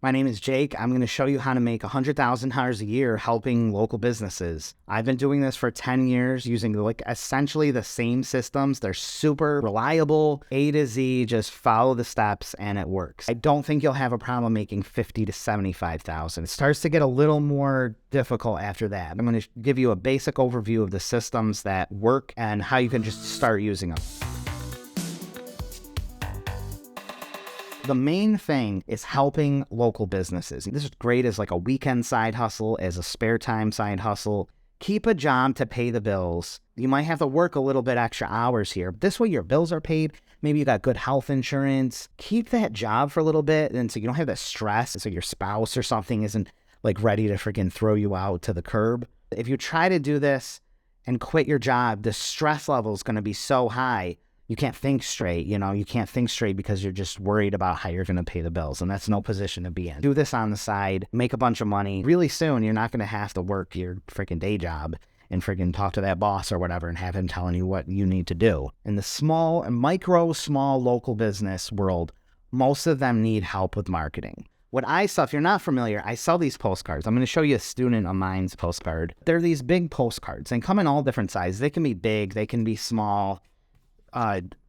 My name is Jake. I'm going to show you how to make $100,000 a year helping local businesses. I've been doing this for 10 years using essentially the same systems. They're super reliable, A to Z, just follow the steps and it works. I don't think you'll have a problem making 50 to 75,000. It starts to get a little more difficult after that. I'm going to give you a basic overview of the systems that work and how you can just start using them. The main thing is helping local businesses. This is great as like a weekend side hustle, as a spare time side hustle. Keep a job to pay the bills. You might have to work a little bit extra hours here. But this way your bills are paid. Maybe you got good health insurance. Keep that job for a little bit, and so you don't have that stress. So your spouse or something isn't like ready to freaking throw you out to the curb. If you try to do this and quit your job, the stress level is going to be so high. You can't think straight, you can't think straight because you're just worried about how you're going to pay the bills, and that's no position to be in. Do this on the side, make a bunch of money. Really soon, you're not going to have to work your freaking day job and freaking talk to that boss or whatever and have him telling you what you need to do. In the small local business world, most of them need help with marketing. What I sell, if you're not familiar, I sell these postcards. I'm going to show you a student of mine's postcard. They're these big postcards and come in all different sizes. They can be big, they can be small.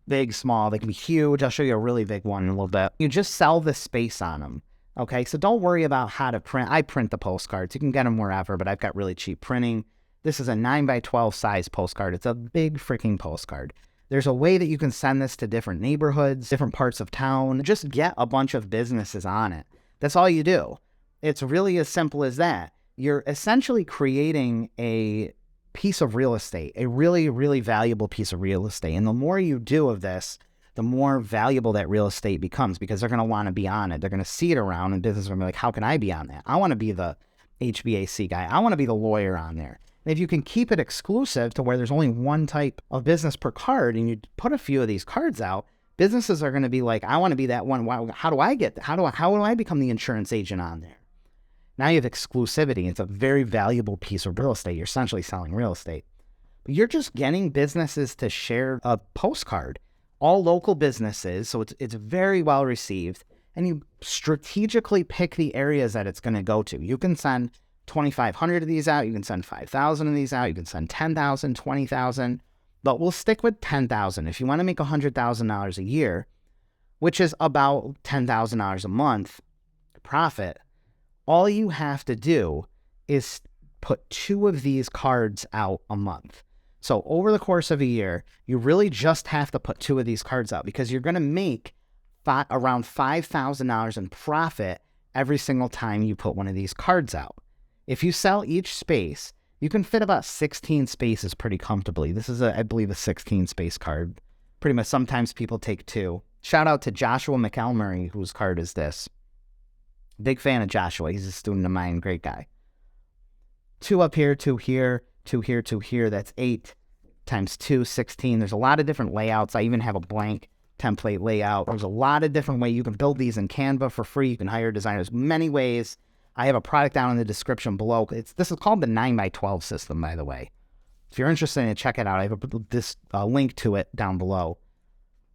Big, small, they can be huge. I'll show you a really big one in a little bit. You just sell the space on them. Okay, so don't worry about how to print. I print the postcards. You can get them wherever, but I've got really cheap printing. This is a 9x12 size postcard. It's a big freaking postcard. There's a way that you can send this to different neighborhoods, different parts of town. Just get a bunch of businesses on it. That's all you do. It's really as simple as that. You're essentially creating a piece of real estate, a really, really valuable piece of real estate. And the more you do of this, the more valuable that real estate becomes because they're going to want to be on it. They're going to see it around and business are going to be like, how can I be on that? I want to be the HVAC guy. I want to be the lawyer on there. And if you can keep it exclusive to where there's only one type of business per card and you put a few of these cards out, businesses are going to be like, I want to be that one. How do I get that? How do I become the insurance agent on there? Now you have exclusivity. It's a very valuable piece of real estate. You're essentially selling real estate. But you're just getting businesses to share a postcard. All local businesses, so it's very well received. And you strategically pick the areas that it's going to go to. You can send 2,500 of these out. You can send 5,000 of these out. You can send 10,000, 20,000. But we'll stick with 10,000. If you want to make $100,000 a year, which is about $10,000 a month profit, all you have to do is put 2 of these cards out a month. So over the course of a year, you really just have to put 2 of these cards out because you're going to make around $5,000 in profit every single time you put one of these cards out. If you sell each space, you can fit about 16 spaces pretty comfortably. This is, I believe, a 16 space card. Pretty much sometimes people take 2. Shout out to Joshua McElmurray, whose card is this. Big fan of Joshua. He's a student of mine. Great guy. 2 up here, 2 here, 2 here, 2 here. That's 8 times 2, 16. There's a lot of different layouts. I even have a blank template layout. There's a lot of different ways. You can build these in Canva for free. You can hire designers many ways. I have a product down in the description below. This is called the 9x12 system, by the way. If you're interested in it, check it out. I have this link to it down below.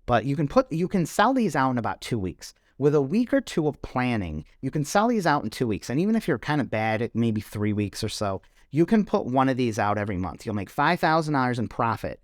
But you can sell these out in about 2 weeks. With a week or 2 of planning, you can sell these out in 2 weeks. And even if you're kind of bad at maybe 3 weeks or so, you can put one of these out every month. You'll make $5,000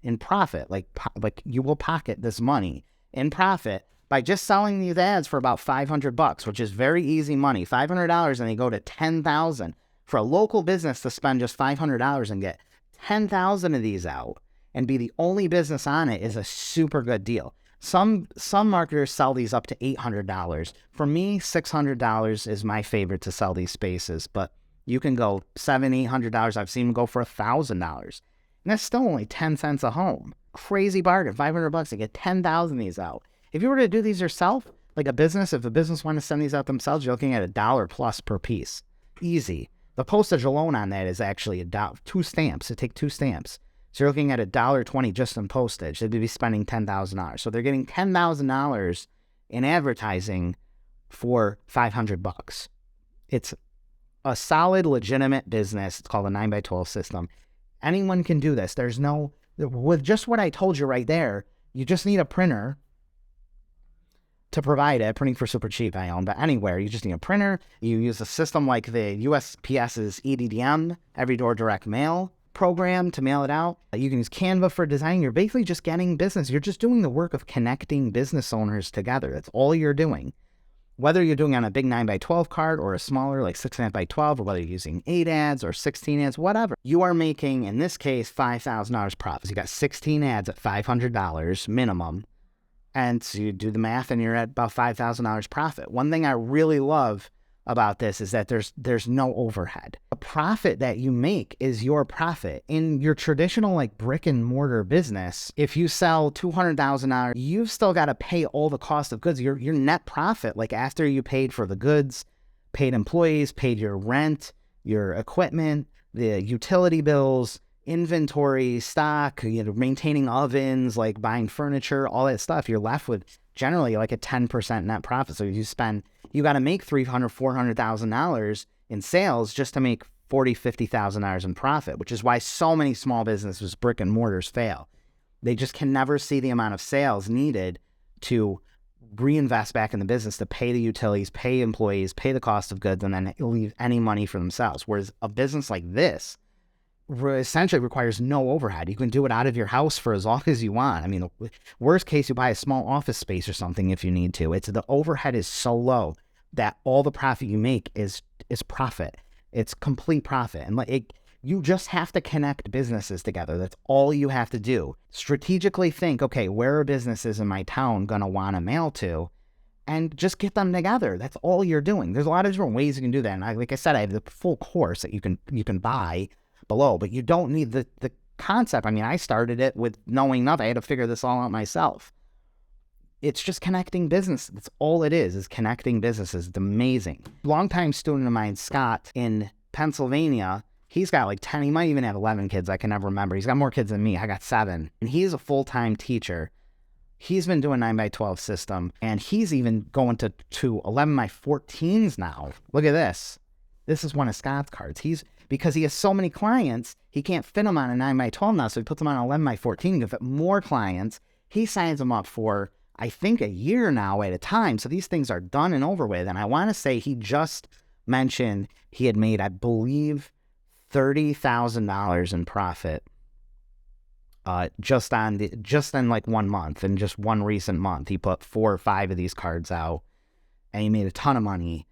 in profit. Like you will pocket this money in profit by just selling these ads for about $500, which is very easy money. $500 and they go to $10,000. For a local business to spend just $500 and get 10,000 of these out and be the only business on it is a super good deal. Some marketers sell these up to $800. For me, $600 is my favorite to sell these spaces, but you can go $700, $800. I've seen them go for $1,000. And that's still only 10 cents a home. Crazy bargain, $500 to get 10,000 of these out. If you were to do these yourself, like if a business wanted to send these out themselves, you're looking at $1 plus per piece. Easy. The postage alone on that is actually $1. 2 stamps. It takes 2 stamps. So you're looking at $1.20 just in postage. They'd be spending $10,000. So they're getting $10,000 in advertising for $500. It's a solid, legitimate business. It's called a 9x12 system. Anyone can do this. With just what I told you right there, you just need a printer, to provide it. Printing for super cheap, I own, but anywhere. You just need a printer. You use a system like the USPS's EDDM, Every Door Direct Mail program to mail it out. You can use Canva for design. You're basically just getting business. You're just doing the work of connecting business owners together. That's all you're doing. Whether you're doing on a big 9x12 card or a smaller like 6.5x12, or whether you're using 8 ads or 16 ads, whatever, you are making, in this case, $5,000 profits. You got 16 ads at $500 minimum. And so you do the math and you're at about $5,000 profit. One thing I really love about this is that there's no overhead. The profit that you make is your profit. In your traditional like brick and mortar business, if you sell $200,000, you've still got to pay all the cost of goods. Your net profit, like after you paid for the goods, paid employees, paid your rent, your equipment, the utility bills, inventory, stock, maintaining ovens, like buying furniture, all that stuff, you're left with generally like a 10% net profit. So you got to make $300,000, $400,000 in sales just to make $40,000, $50,000 in profit, which is why so many small businesses, brick and mortars, fail. They just can never see the amount of sales needed to reinvest back in the business to pay the utilities, pay employees, pay the cost of goods, and then leave any money for themselves. Whereas a business like this essentially requires no overhead. You can do it out of your house for as long as you want. I mean, the worst case, you buy a small office space or something if you need to. The overhead is so low that all the profit you make is profit. It's complete profit. And you just have to connect businesses together. That's all you have to do. Strategically think, okay, where are businesses in my town going to want to mail to? And just get them together. That's all you're doing. There's a lot of different ways you can do that. And like I said, I have the full course that you can buy below, but you don't need the concept. I mean, I started it with knowing nothing. I had to figure this all out myself. It's just connecting business. That's all it is connecting businesses. It's amazing. Longtime student of mine, Scott, in Pennsylvania, he's got like 10, he might even have 11 kids. I can never remember. He's got more kids than me. I got 7. And he's a full-time teacher. He's been doing 9x12 system, and he's even going to 11x14s now. Look at this. This is one of Scott's cards. Because he has so many clients, he can't fit them on a 9x12 now, so he puts them on an 11x14. He can fit more clients. He signs them up for, I think, a year now at a time. So these things are done and over with. And I want to say he just mentioned he had made, I believe, $30,000 in profit just in like 1 month. In just one recent month, he put 4 or 5 of these cards out, and he made a ton of money.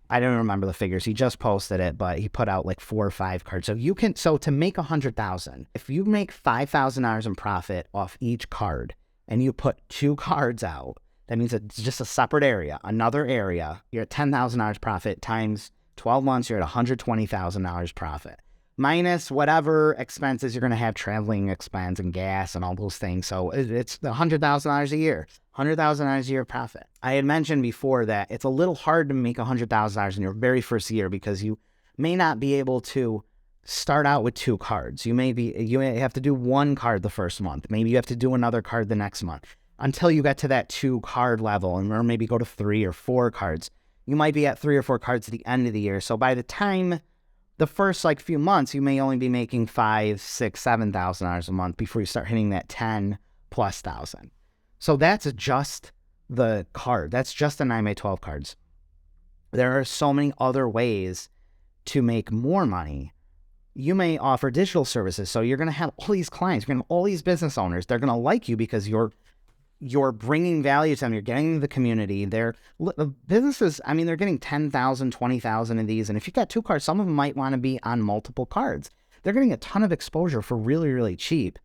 I don't remember the figures. He just posted it, but he put out like 4 or 5 cards. So to make $100,000, if you make $5,000 in profit off each card and you put 2 cards out, that means it's just a separate area, another area. You're at $10,000 profit times 12 months. You're at $120,000 profit. Minus whatever expenses you're going to have, traveling expense and gas and all those things. So it's $100,000 a year, $100,000 a year profit. I had mentioned before that it's a little hard to make $100,000 in your very first year because you may not be able to start out with 2 cards. You may have to do 1 card the first month. Maybe you have to do another card the next month until you get to that 2 card level, or maybe go to 3 or 4 cards. You might be at 3 or 4 cards at the end of the year. So by the time the first few months, you may only be making $5,000, $6,000, $7,000 a month before you start hitting that 10+ thousand. So that's just the card. That's just the 9x12 cards. There are so many other ways to make more money. You may offer digital services. So you're going to have all these clients, you're going to have all these business owners. They're going to like you because you're bringing value to them. You're getting the community. The businesses, I mean, they're getting 10,000, 20,000 of these. And if you've got 2 cards, some of them might want to be on multiple cards. They're getting a ton of exposure for really, really cheap.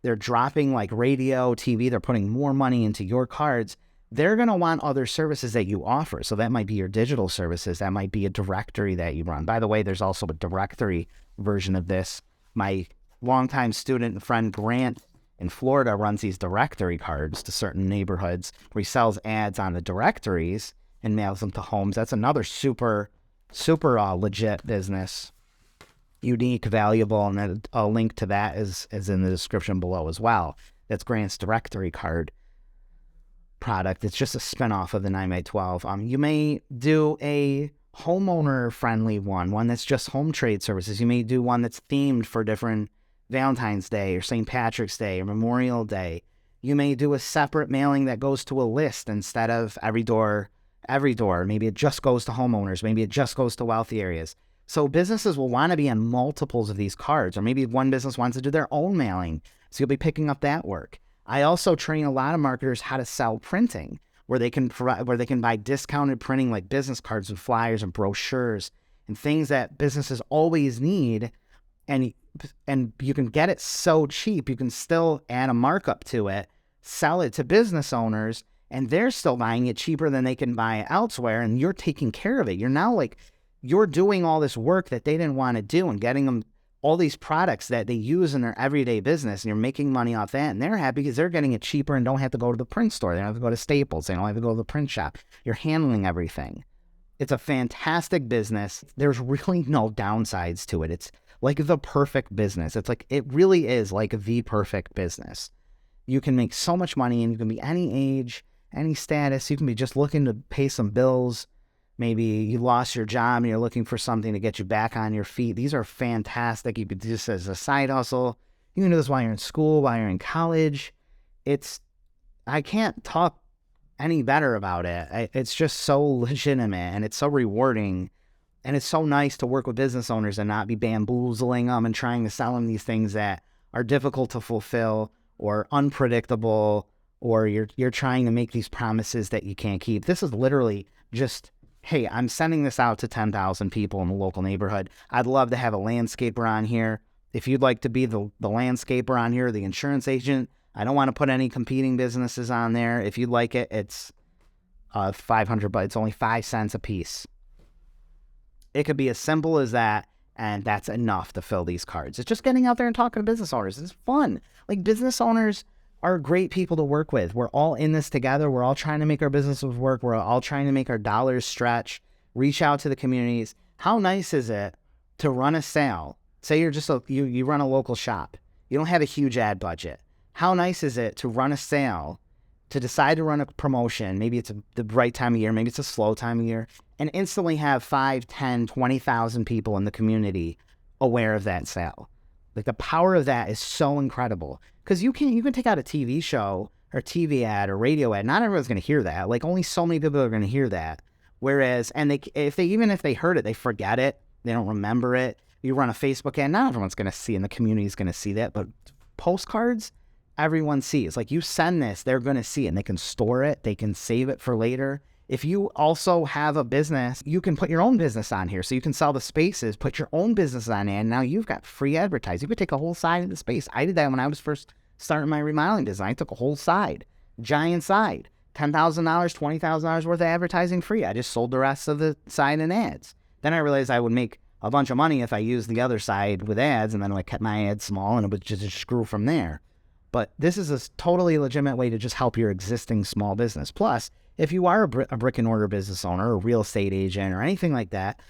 They're dropping like radio, TV. They're putting more money into your cards. They're going to want other services that you offer. So that might be your digital services. That might be a directory that you run. By the way, there's also a directory version of this. My longtime student and friend Grant in Florida runs these directory cards to certain neighborhoods where he sells ads on the directories and mails them to homes. That's another super legit business. Unique, valuable, and a link to that is in the description below as well. That's Grant's directory card product. It's just a spinoff of the 9x12. You may do a homeowner-friendly one that's just home trade services. You may do one that's themed for different Valentine's Day or St. Patrick's Day or Memorial Day. You may do a separate mailing that goes to a list instead of every door. Maybe it just goes to homeowners. Maybe it just goes to wealthy areas. So businesses will want to be on multiples of these cards, or maybe one business wants to do their own mailing. So you'll be picking up that work. I also train a lot of marketers how to sell printing, where they can buy discounted printing like business cards and flyers and brochures and things that businesses always need. And you can get it so cheap, you can still add a markup to it, sell it to business owners, and they're still buying it cheaper than they can buy it elsewhere, and you're taking care of it. You're now you're doing all this work that they didn't want to do and getting them all these products that they use in their everyday business, and you're making money off that, and they're happy because they're getting it cheaper and don't have to go to the print store. They don't have to go to Staples. They don't have to go to the print shop. You're handling everything. It's a fantastic business. There's really no downsides to it. It's like the perfect business. It really is like the perfect business. You can make so much money, and you can be any age, any status. You can be just looking to pay some bills. Maybe you lost your job and you're looking for something to get you back on your feet. These are fantastic. You could do this as a side hustle. You can do this while you're in school, while you're in college. I can't talk any better about it. It's just so legitimate, and it's so rewarding, and it's so nice to work with business owners and not be bamboozling them and trying to sell them these things that are difficult to fulfill or unpredictable, or you're trying to make these promises that you can't keep. This is literally just, hey, I'm sending this out to 10,000 people in the local neighborhood. I'd love to have a landscaper on here. If you'd like to be the landscaper on here, the insurance agent, I don't want to put any competing businesses on there. If you'd like it, it's $500, but it's only 5 cents a piece. It could be as simple as that, and that's enough to fill these cards. It's just getting out there and talking to business owners. It's fun. Business owners are great people to work with. We're all in this together. We're all trying to make our businesses work. We're all trying to make our dollars stretch, reach out to the communities. How nice is it to run a sale? Say you're just you run a local shop. You don't have a huge ad budget. How nice is it to run a sale, to decide to run a promotion? Maybe it's the right time of year. Maybe it's a slow time of year, and instantly have 5, 10, 20,000 people in the community aware of that sale. The power of that is so incredible, because you can take out a TV show or TV ad or radio ad. Not everyone's going to hear that. Only so many people are going to hear that. Whereas, and if they heard it, they forget it. They don't remember it. You run a Facebook ad, not everyone's going to see, and the community is going to see that. But postcards, everyone sees. You send this, they're going to see it, and they can store it. They can save it for later. If you also have a business, you can put your own business on here. So you can sell the spaces, put your own business on it, and now you've got free advertising. You could take a whole side of the space. I did that when I was first starting my remodeling design. I took a whole side, giant side, $10,000, $20,000 worth of advertising free. I just sold the rest of the side in ads. Then I realized I would make a bunch of money if I used the other side with ads, and then I kept my ads small, and it would just grew from there. But this is a totally legitimate way to just help your existing small business. Plus, if you are a brick and mortar business owner or real estate agent or anything like that,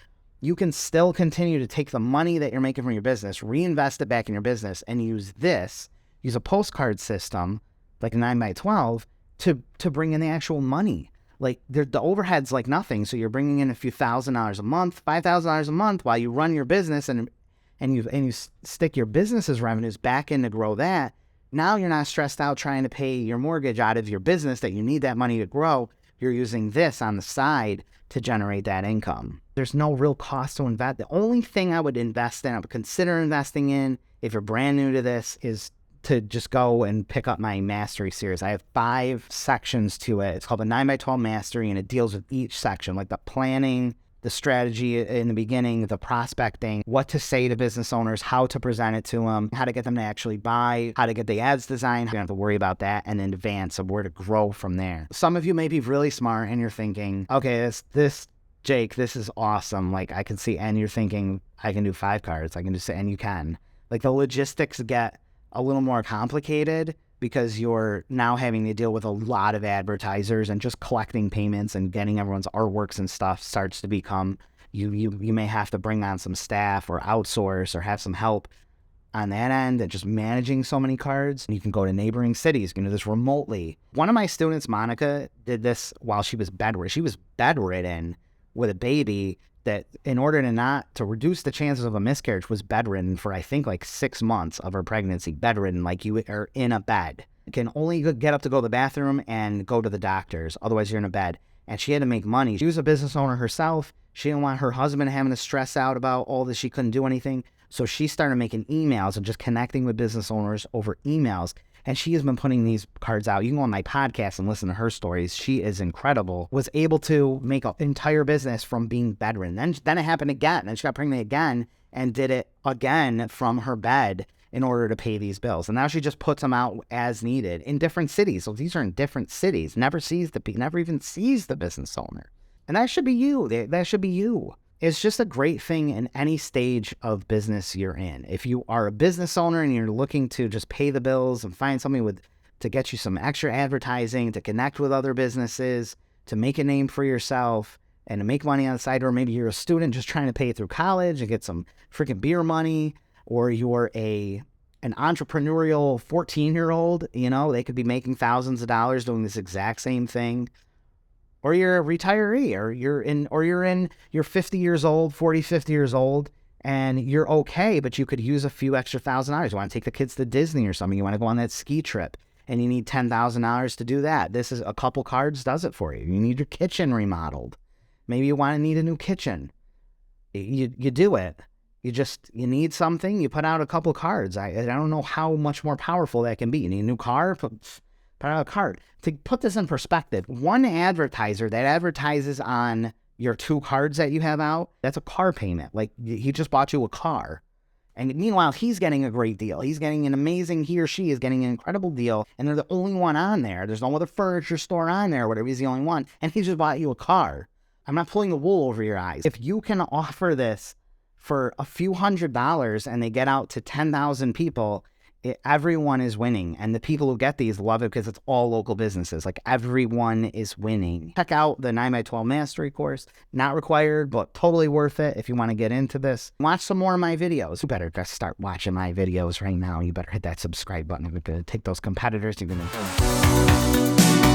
you can still continue to take the money that you're making from your business, reinvest it back in your business, and use a postcard system like a 9x12 to bring in the actual money. The overhead's like nothing, so you're bringing in a few $1,000s a month, $5,000 a month while you run your business, and you stick your business's revenues back in to grow that. Now you're not stressed out trying to pay your mortgage out of your business that you need that money to grow. You're using this on the side to generate that income. There's no real cost to invest. The only thing I would consider investing in, if you're brand new to this, is to just go and pick up my mastery series. I have 5 sections to it. It's called the 9x12 Mastery, and it deals with each section, like the planning, the strategy in the beginning, the prospecting, what to say to business owners, how to present it to them, how to get them to actually buy, how to get the ads designed. You don't have to worry about that, and in advance of where to grow from there. Some of you may be really smart and you're thinking, okay, this Jake, this is awesome. I can see, and you're thinking, I can do 5 cards. I can do, and you can. The logistics get a little more complicated because you're now having to deal with a lot of advertisers, and just collecting payments and getting everyone's artworks and stuff starts to become, you may have to bring on some staff or outsource or have some help on that end, and just managing so many cards. You can go to neighboring cities. You can do this remotely. One of my students, Monica, did this while she was bedridden. She was bedridden with a baby that, in order to reduce the chances of a miscarriage, was bedridden for I think 6 months of her pregnancy. Bedridden, you are in a bed. can only get up to go to the bathroom and go to the doctors. Otherwise, you're in a bed. And she had to make money. She was a business owner herself. She didn't want her husband having to stress out about all this. She couldn't do anything. So she started making emails and just connecting with business owners over emails. And she has been putting these cards out. You can go on my podcast and listen to her stories. She is incredible. Was able to make an entire business from being bedridden. Then it happened again. Then she got pregnant again and did it again from her bed in order to pay these bills. And now she just puts them out as needed in different cities. So these are in different cities. Never even sees the business owner. And that should be you. That should be you. It's just a great thing in any stage of business you're in. If you are a business owner and you're looking to just pay the bills and find something to get you some extra advertising, to connect with other businesses, to make a name for yourself, and to make money on the side, or maybe you're a student just trying to pay through college and get some freaking beer money, or you're an entrepreneurial 14-year-old, they could be making thousands of dollars doing this exact same thing. Or you're a retiree, or you're 50 years old, 40, 50 years old, and you're okay, but you could use a few extra $1,000. You want to take the kids to Disney or something. You want to go on that ski trip, and you need $10,000 to do that. This is a couple cards does it for you. You need your kitchen remodeled. Maybe you need a new kitchen. You do it. You need something. You put out a couple cards. I don't know how much more powerful that can be. You need a new car. Put out a card. To put this in perspective, one advertiser that advertises on your 2 cards that you have out, that's a car payment. Like, he just bought you a car. And meanwhile, he's getting a great deal. He or she is getting an incredible deal. And they're the only one on there. There's no other furniture store on there or whatever. He's the only one. And he just bought you a car. I'm not pulling the wool over your eyes. If you can offer this for a few $100s and they get out to 10,000 people, everyone is winning. And the people who get these love it because it's all local businesses. Like, everyone is winning. Check out the 9x12 mastery course. Not required, but totally worth it if you want to get into this. Watch some more of my videos. You better just start watching my videos right now. You better hit that subscribe button. You're going to take those competitors. You're going to